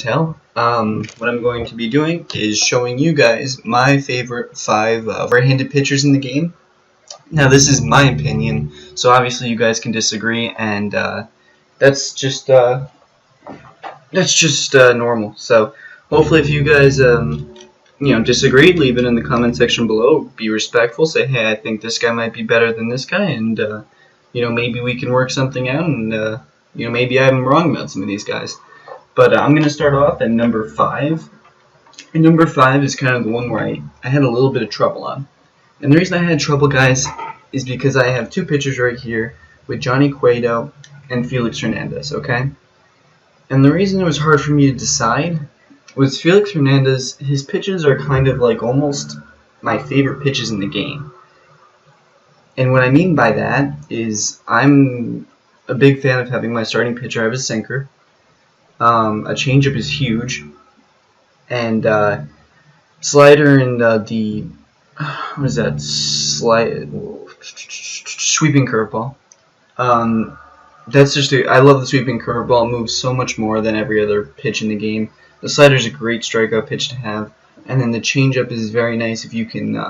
tell. What I'm going to be doing is showing you guys my favorite 5 right-handed pitchers in the game. Now, this is my opinion, so obviously you guys can disagree, and that's just normal. So hopefully, if you guys disagree, leave it in the comment section below. Be respectful. Say, hey, I think this guy might be better than this guy, and maybe we can work something out, and maybe I'm wrong about some of these guys. But I'm going to start off at number 5. And number 5 is kind of the one where I had a little bit of trouble on. And the reason I had trouble, guys, is because I have 2 pitchers right here with Johnny Cueto and Felix Hernandez, okay? And the reason it was hard for me to decide was Felix Hernandez, his pitches are kind of like almost my favorite pitches in the game. And what I mean by that is I'm a big fan of having my starting pitcher have a sinker. A changeup is huge, and slider and sweeping curveball. I love the sweeping curveball. It moves so much more than every other pitch in the game. The slider is a great strikeout pitch to have, and then the changeup is very nice if you can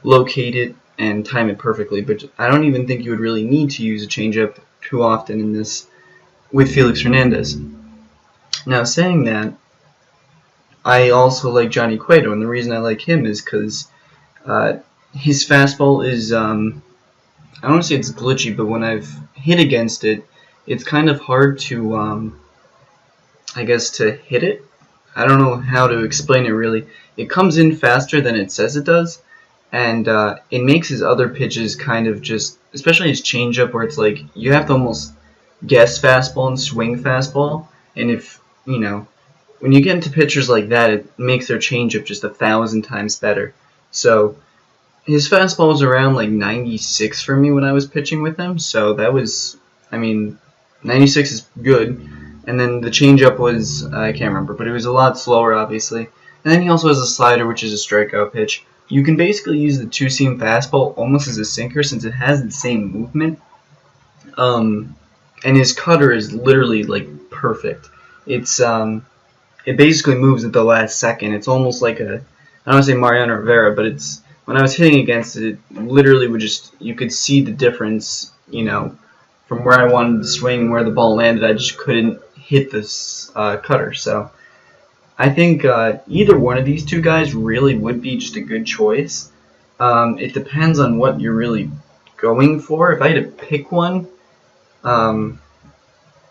locate it and time it perfectly. But I don't even think you would really need to use a changeup too often in this with Felix Hernandez. Now, saying that, I also like Johnny Cueto, and the reason I like him is because his fastball is, I don't want to say it's glitchy, but when I've hit against it, it's kind of hard to, to hit it. I don't know how to explain it really. It comes in faster than it says it does, and it makes his other pitches kind of just, especially his changeup, where it's like you have to almost guess fastball and swing fastball, and if when you get into pitchers like that, it makes their changeup just 1,000 times better. So his fastball was around like 96 for me when I was pitching with him. So that was, 96 is good. And then the changeup was, I can't remember, but it was a lot slower, obviously. And then he also has a slider, which is a strikeout pitch. You can basically use the two-seam fastball almost as a sinker since it has the same movement. And his cutter is literally like perfect. It basically moves at the last second. It's almost like I don't want to say Mariano Rivera, but it's when I was hitting against it, it literally would you could see the difference, from where I wanted to swing, where the ball landed. I just couldn't hit this cutter. So I think either one of these 2 guys really would be just a good choice. It depends on what you're really going for. If I had to pick one,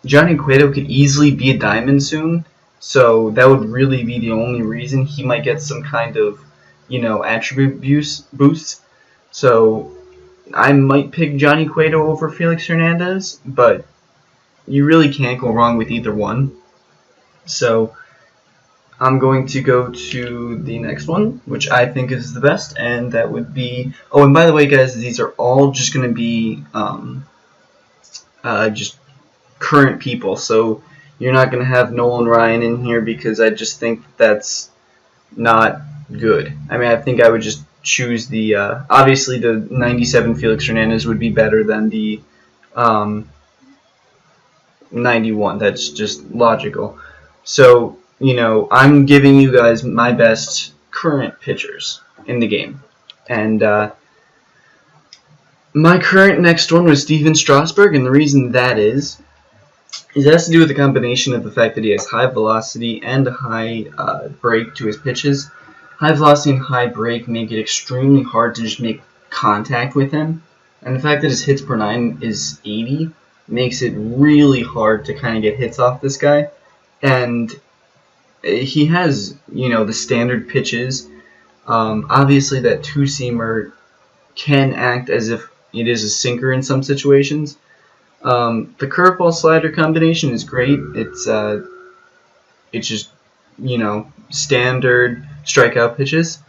Johnny Cueto could easily be a diamond soon, so that would really be the only reason. He might get some kind of, attribute boost. So I might pick Johnny Cueto over Felix Hernandez, but you really can't go wrong with either one. So I'm going to go to the next one, which I think is the best, and that would be... Oh, and by the way, guys, these are all just going to be just current people, so you're not going to have Nolan Ryan in here because I just think that's not good. I think I would just choose the obviously the 97 Felix Hernandez would be better than the 91. That's just logical. So I'm giving you guys my best current pitchers in the game, and my current next one was Steven Strasburg, and the reason that is it has to do with the combination of the fact that he has high velocity and a high break to his pitches. High velocity and high break make it extremely hard to just make contact with him. And the fact that his hits per 9 is 80 makes it really hard to kind of get hits off this guy. And he has, the standard pitches. Obviously, that two-seamer can act as if it is a sinker in some situations. The curveball slider combination is great. It's just standard strikeout pitches.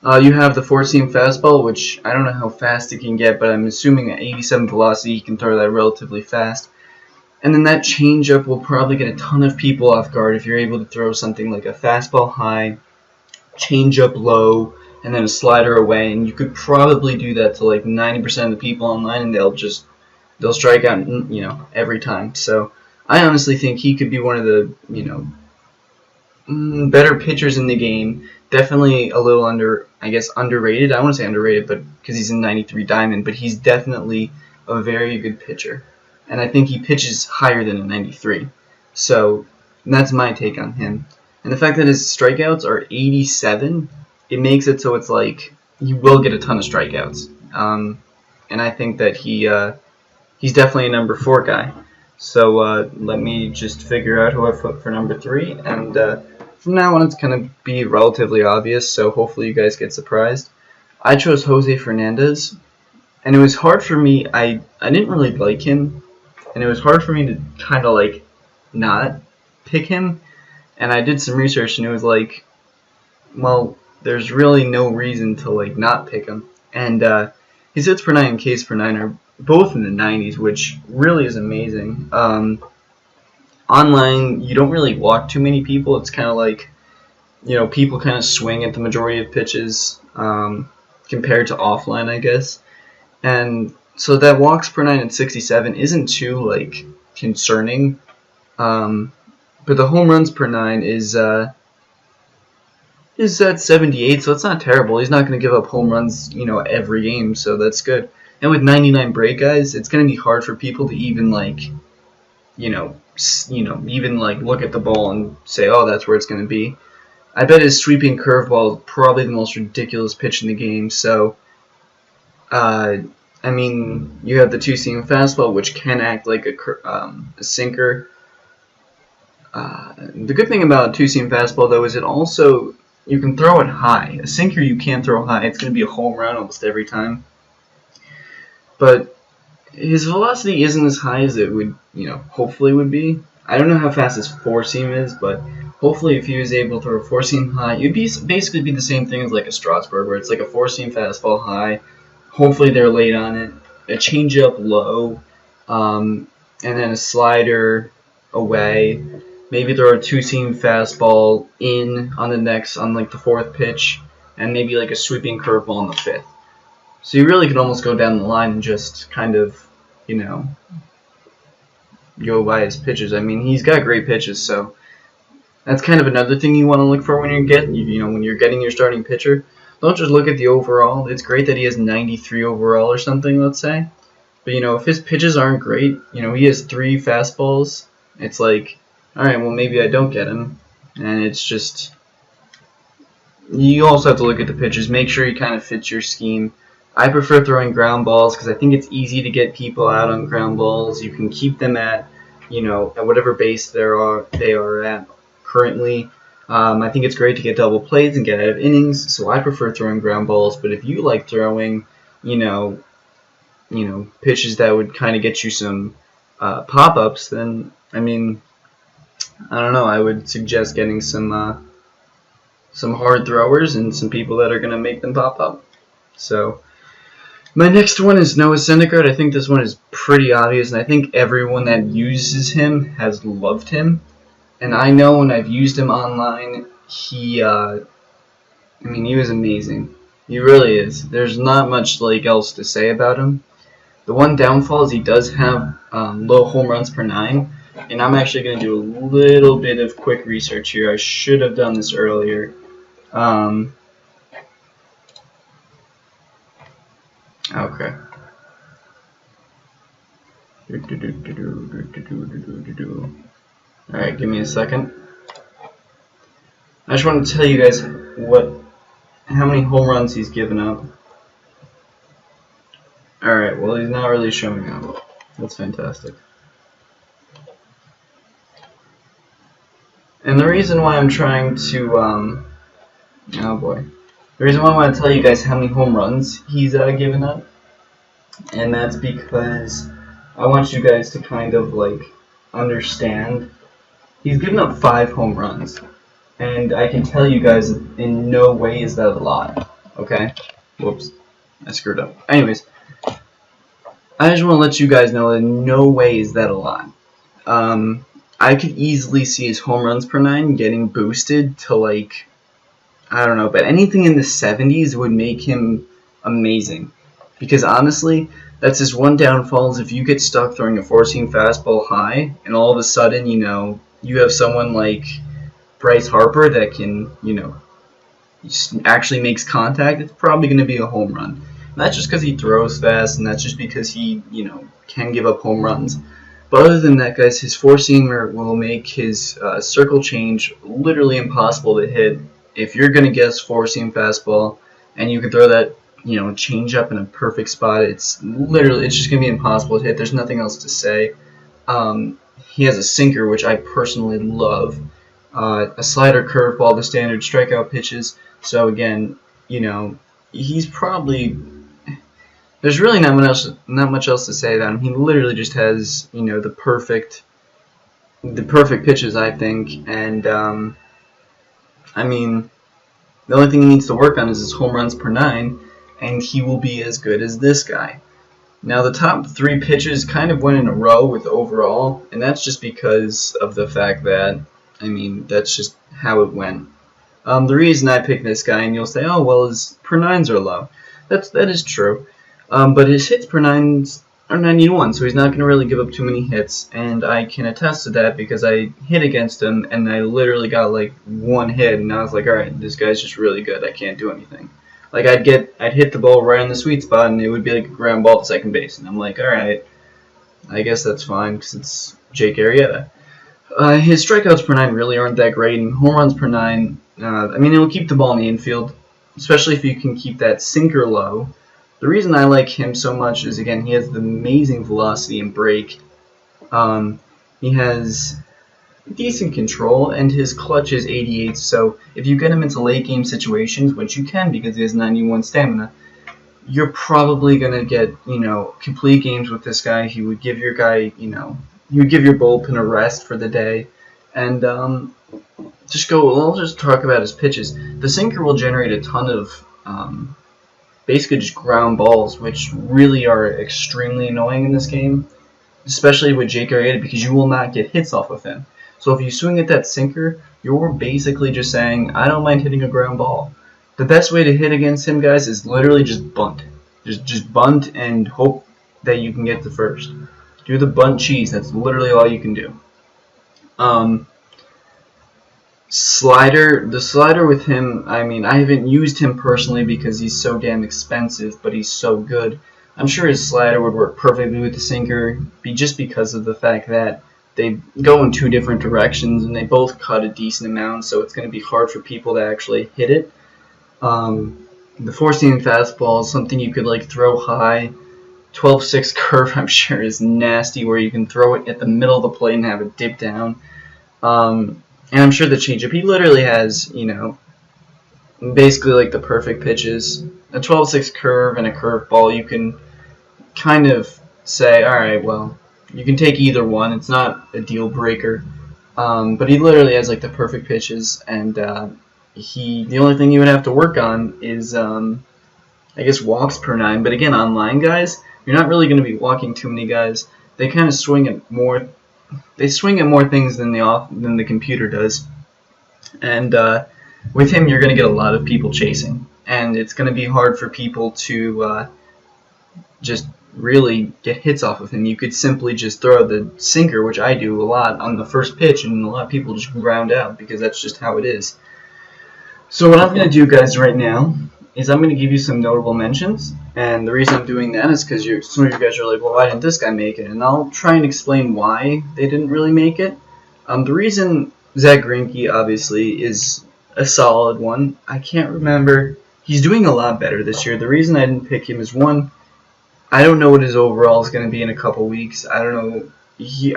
You have the four-seam fastball, which I don't know how fast it can get, but I'm assuming at 87 velocity he can throw that relatively fast. And then that changeup will probably get a ton of people off guard if you're able to throw something like a fastball high, changeup low, and then a slider away. And you could probably do that to like 90% of the people online, and they'll strike out, every time. So I honestly think he could be one of the, better pitchers in the game. Definitely a little underrated. I don't want to say underrated, but because he's in 93 Diamond, but he's definitely a very good pitcher. And I think he pitches higher than a 93. So that's my take on him. And the fact that his strikeouts are 87, it makes it so it's like he will get a ton of strikeouts. And I think that he's definitely a number 4 guy. So let me just figure out who I put for number 3. And from now on, it's going to be relatively obvious, so hopefully you guys get surprised. I chose Jose Fernandez, and it was hard for me. I didn't really like him, and it was hard for me to kind of like not pick him. And I did some research, and it was like, well, there's really no reason to like not pick him. And his hits per 9 and Ks per 9 are both in the 90s, which really is amazing. Online, you don't really walk too many people. It's kind of like, people kind of swing at the majority of pitches compared to offline, I guess. And so that walks per 9 at 67 isn't too like concerning. But the home runs per 9 is at 78, so it's not terrible. He's not going to give up home runs, every game, so that's good. And with 99 break guys, it's going to be hard for people to even like, even like look at the ball and say, oh, that's where it's going to be. I bet his sweeping curveball is probably the most ridiculous pitch in the game. So, I mean, you have the two-seam fastball, which can act like a sinker. The good thing about a two-seam fastball, though, is it also, you can throw it high. A sinker you can't throw high. It's going to be a home run almost every time. But his velocity isn't as high as it would, hopefully would be. I don't know how fast his four-seam is, but hopefully if he was able to throw a four-seam high, it'd basically be the same thing as like a Strasburg, where it's like a four-seam fastball high. Hopefully they're late on it. A changeup low, and then a slider away. Maybe throw a two-seam fastball in on like the fourth pitch, and maybe like a sweeping curveball on the fifth. So you really could almost go down the line and just kind of, go by his pitches. I mean, he's got great pitches, so that's kind of another thing you want to look for when you're getting your starting pitcher. Don't just look at the overall. It's great that he has 93 overall or something, let's say. But, if his pitches aren't great, he has 3 fastballs, it's like, all right, well, maybe I don't get him. And it's just, you also have to look at the pitches, make sure he kind of fits your scheme. I prefer throwing ground balls because I think it's easy to get people out on ground balls. You can keep them at, at whatever base they are at currently. I think it's great to get double plays and get out of innings, so I prefer throwing ground balls. But if you like throwing, pitches that would kind of get you some pop-ups, then, I mean, I don't know, I would suggest getting some hard throwers and some people that are going to make them pop up. So, my next one is Noah Syndergaard. I think this one is pretty obvious, and I think everyone that uses him has loved him. And I know when I've used him online, he was amazing. He really is. There's not much else to say about him. The one downfall is he does have low home runs per 9, and I'm actually going to do a little bit of quick research here. I should have done this earlier. Okay. Alright, give me a second. I just want to tell you guys how many home runs he's given up. Alright, well, he's not really showing up. That's fantastic. And the reason why I'm trying to, oh boy. The reason why I want to tell you guys how many home runs he's given up, and that's because I want you guys to kind of, understand. He's given up 5 home runs, and I can tell you guys in no way is that a lot, okay? Whoops, I screwed up. Anyways, I just want to let you guys know that in no way is that a lot. I could easily see his home runs per 9 getting boosted to, I don't know, but anything in the 70s would make him amazing. Because honestly, that's his one downfall is if you get stuck throwing a four-seam fastball high, and all of a sudden, you have someone like, Bryce Harper that can, actually makes contact, it's probably going to be a home run. And that's just because he throws fast, and that's just because he, can give up home runs. But other than that, guys, his four-seamer will make his circle change literally impossible to hit. If you're going to guess four-seam fastball and you can throw that, change up in a perfect spot, it's just going to be impossible to hit. There's nothing else to say. He has a sinker, which I personally love. A slider, curveball, the standard strikeout pitches. So again, he's probably... There's really not much else to say about him. He literally just has, the perfect pitches, I think. And I mean, the only thing he needs to work on is his home runs per 9, and he will be as good as this guy. Now, the top 3 pitches kind of went in a row with overall, and that's just because of the fact that, that's just how it went. The reason I picked this guy, and you'll say, oh, well, his per 9s are low. That is true. But his hits per 9s are 91, so he's not going to really give up too many hits, and I can attest to that because I hit against him, and I literally got like 1 hit, and I was like, alright, this guy's just really good, I can't do anything. Like, I'd hit the ball right on the sweet spot, and it would be like a ground ball to second base, and I'm like, alright, I guess that's fine, because it's Jake Arrieta. His strikeouts per 9 really aren't that great, and home runs per 9, it'll keep the ball in the infield, especially if you can keep that sinker low. The reason I like him so much is, again, he has the amazing velocity and break. He has decent control, and his clutch is 88, so if you get him into late game situations, which you can because he has 91 stamina, you're probably going to get, complete games with this guy. He would give your guy, he would give your bullpen a rest for the day. And I'll just talk about his pitches. The sinker will generate a ton of basically just ground balls, which really are extremely annoying in this game, especially with Jake Arrieta, because you will not get hits off of him. So if you swing at that sinker, you're basically just saying, I don't mind hitting a ground ball. The best way to hit against him, guys, is literally just bunt. Just bunt and hope that you can get to first. Do the bunt cheese. That's literally all you can do. The slider with him, I haven't used him personally because he's so damn expensive, but he's so good. I'm sure his slider would work perfectly with the sinker, just because of the fact that they go in 2 different directions and they both cut a decent amount, so it's going to be hard for people to actually hit it. The four-seam fastball is something you could throw high. 12-6 curve, I'm sure, is nasty, where you can throw it at the middle of the plate and have it dip down. And I'm sure the changeup, he literally has, basically the perfect pitches. A 12-6 curve and a curveball, you can kind of say, alright, well, you can take either one. It's not a deal breaker. But he literally has the perfect pitches, and the only thing you would have to work on is, I guess, walks per 9. But again, online guys, you're not really going to be walking too many guys. They kind of swing at more. They swing at more things than the computer does, and with him you're going to get a lot of people chasing, and it's going to be hard for people to just really get hits off of him. You could simply just throw the sinker, which I do a lot, on the first pitch, and a lot of people just ground out because that's just how it is. So what I'm going to do, guys, right now is I'm going to give you some notable mentions, and the reason I'm doing that is because some of you guys are like, well, why didn't this guy make it? And I'll try and explain why they didn't really make it. The reason Zach Greinke, obviously, is a solid one. I can't remember. He's doing a lot better this year. The reason I didn't pick him is, one, I don't know what his overall is going to be in a couple weeks. I don't know.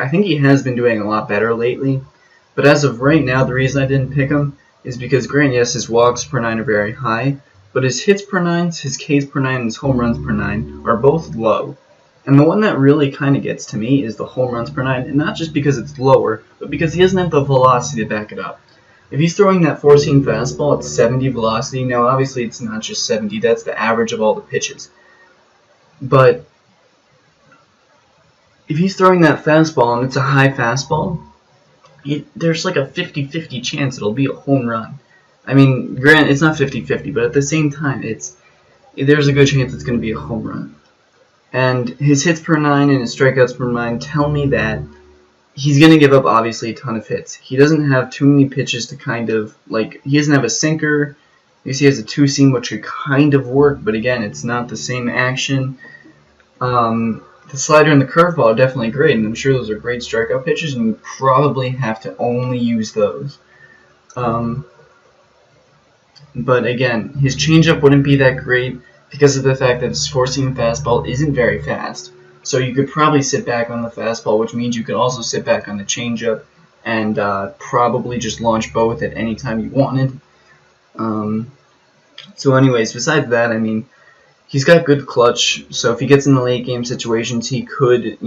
I think he has been doing a lot better lately. But as of right now, the reason I didn't pick him is because, granted, yes, his walks per 9 are very high, but his hits per 9, his Ks per 9, and his home runs per 9 are both low. And the one that really kind of gets to me is the home runs per 9, and not just because it's lower, but because he doesn't have the velocity to back it up. If he's throwing that four-seam fastball at 70 velocity, now obviously it's not just 70, that's the average of all the pitches. But if he's throwing that fastball and it's a high fastball, there's a 50-50 chance it'll be a home run. Granted, it's not 50-50, but at the same time, there's a good chance it's going to be a home run. And his hits per 9 and his strikeouts per 9 tell me that he's going to give up, obviously, a ton of hits. He doesn't have too many pitches to kind of, like, he doesn't have a sinker. You see he has a two-seam, which could kind of work, but again, it's not the same action. The slider and the curveball are definitely great, and I'm sure those are great strikeout pitches, and you probably have to only use those. But again, his changeup wouldn't be that great because of the fact that his four-seam fastball isn't very fast. So you could probably sit back on the fastball, which means you could also sit back on the changeup and probably just launch both at any time you wanted. So anyways, besides that, I mean, he's got good clutch, so if he gets in the late game situations, he could,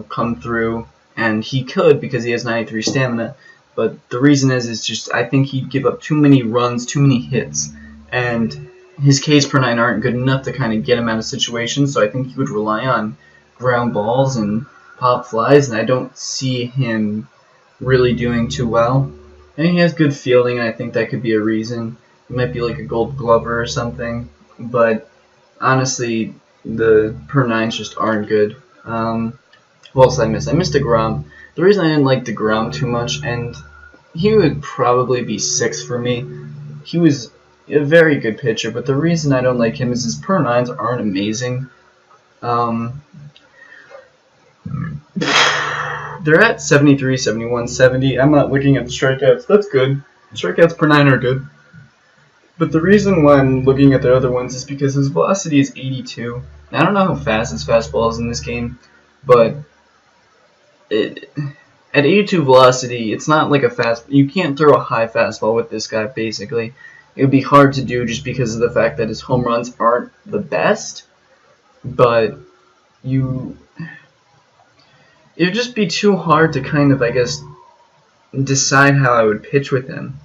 come through, and he could because he has 93 stamina. But the reason is just I think he'd give up too many runs, too many hits, and his Ks per nine aren't good enough to kind of get him out of situations. So I think he would rely on ground balls and pop flies, and I don't see him really doing too well. I think he has good fielding, and I think that could be a reason. He might be like a Gold Glover or something, but honestly, the per nines just aren't good. What else did I miss? I missed DeGrom. The reason I didn't like DeGrom too much, and he would probably be 6 for me. He was a very good pitcher, but the reason I don't like him is his per nines aren't amazing. They're at 73, 71, 70. I'm not looking at the strikeouts. That's good. Strikeouts per nine are good. But the reason why I'm looking at the other ones is because his velocity is 82. Now, I don't know how fast his fastball is in this game, but at 82 velocity, it's not like a fast. You can't throw a high fastball with this guy, basically. It would be hard to do just because of the fact that his home runs aren't the best, but it would just be too hard to kind of, I guess, decide how I would pitch with him.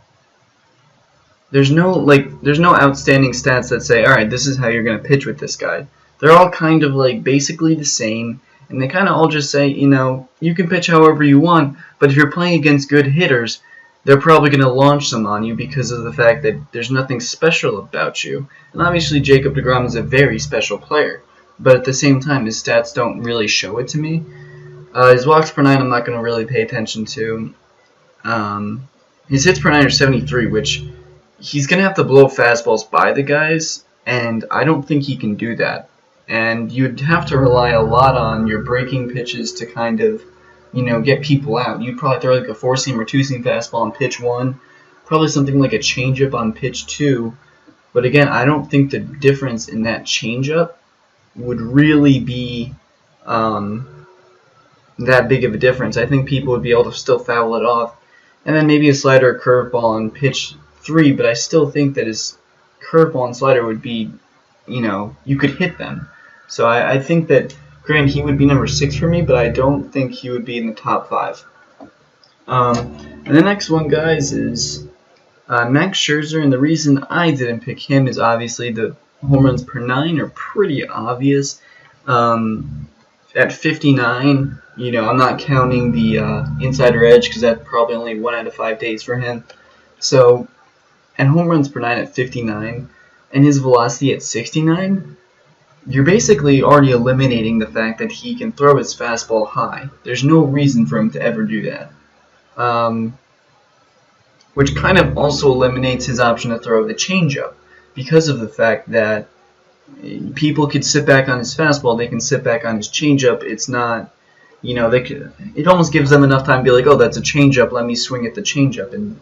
There's no outstanding stats that say, alright, this is how you're going to pitch with this guy. They're all kind of like basically the same, and they kind of all just say, you can pitch however you want, but if you're playing against good hitters, they're probably going to launch some on you because of the fact that there's nothing special about you. And obviously Jacob deGrom is a very special player, but at the same time his stats don't really show it to me. His walks per nine I'm not going to really pay attention to. His hits per nine are 73, which he's going to have to blow fastballs by the guys, and I don't think he can do that. And you'd have to rely a lot on your breaking pitches to kind of, get people out. You'd probably throw like a four-seam or two-seam fastball on pitch 1, probably something like a changeup on pitch 2. But again, I don't think the difference in that changeup would really be that big of a difference. I think people would be able to still foul it off. And then maybe a slider or curveball on pitch 3, but I still think that his curveball and slider would be, you could hit them. So I think that, granted, he would be number 6 for me, but I don't think he would be in the top 5. And the next one, guys, is Max Scherzer, and the reason I didn't pick him is obviously the home runs per 9 are pretty obvious. At 59, I'm not counting the insider edge because that's probably only 1 out of 5 days for him. So, and home runs per 9 at 59, and his velocity at 69, you're basically already eliminating the fact that he can throw his fastball high. There's no reason for him to ever do that. Which kind of also eliminates his option to throw the changeup because of the fact that people could sit back on his fastball, they can sit back on his changeup. It's not, it almost gives them enough time to be like, oh, that's a changeup, let me swing at the changeup, and,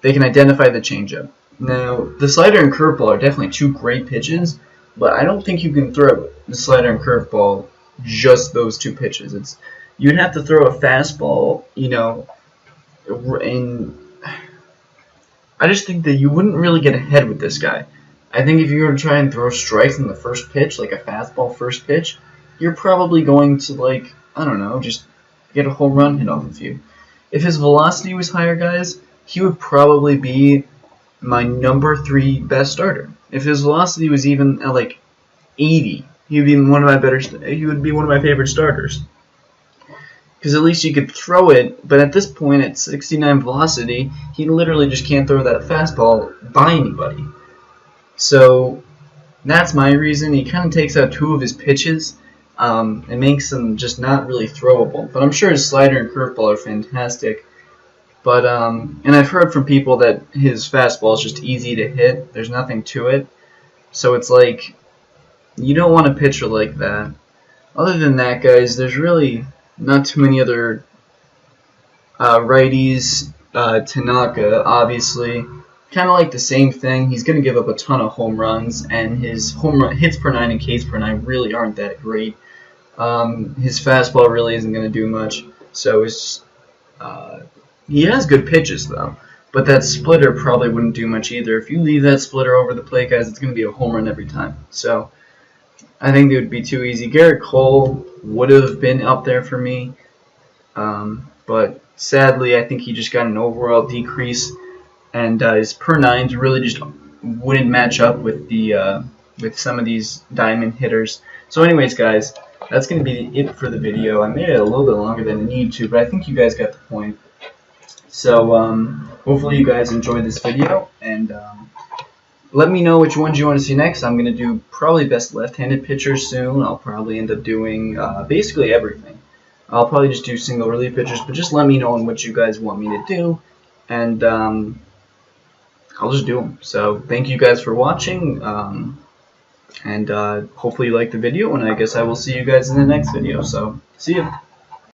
they can identify the changeup. Now, the slider and curveball are definitely 2 great pitches, but I don't think you can throw the slider and curveball just those 2 pitches. You'd have to throw a fastball, and I just think that you wouldn't really get ahead with this guy. I think if you were to try and throw strikes in the first pitch, like a fastball first pitch, you're probably going to, just get a home run hit off of you. If his velocity was higher, guys, he would probably be my number 3 best starter. If his velocity was even at 80, he would be one of my favorite starters. Because at least you could throw it, but at this point at 69 velocity, he literally just can't throw that fastball by anybody. So that's my reason. He kind of takes out 2 of his pitches, It makes him just not really throwable. But I'm sure his slider and curveball are fantastic. But and I've heard from people that his fastball is just easy to hit. There's nothing to it. So it's like you don't want a pitcher like that. Other than that, guys, there's really not too many other righties. Tanaka, obviously, kind of like the same thing. He's going to give up a ton of home runs, and his home run hits per nine and Ks per nine really aren't that great. His fastball really isn't going to do much. So it's he has good pitches though, but that splitter probably wouldn't do much either. If you leave that splitter over the plate, guys, it's going to be a home run every time. So I think it would be too easy. Garrett Cole would have been up there for me, but sadly, I think he just got an overall decrease, and his per nines really just wouldn't match up with the with some of these diamond hitters. So, anyways, guys, that's going to be it for the video. I made it a little bit longer than I need to, but I think you guys got the point. So, hopefully, you guys enjoyed this video, and let me know which ones you want to see next. I'm going to do probably best left-handed pitchers soon. I'll probably end up doing basically everything. I'll probably just do single relief pitchers, but just let me know on what you guys want me to do, and I'll just do them. So thank you guys for watching, and hopefully you liked the video, and I guess I will see you guys in the next video. So see ya.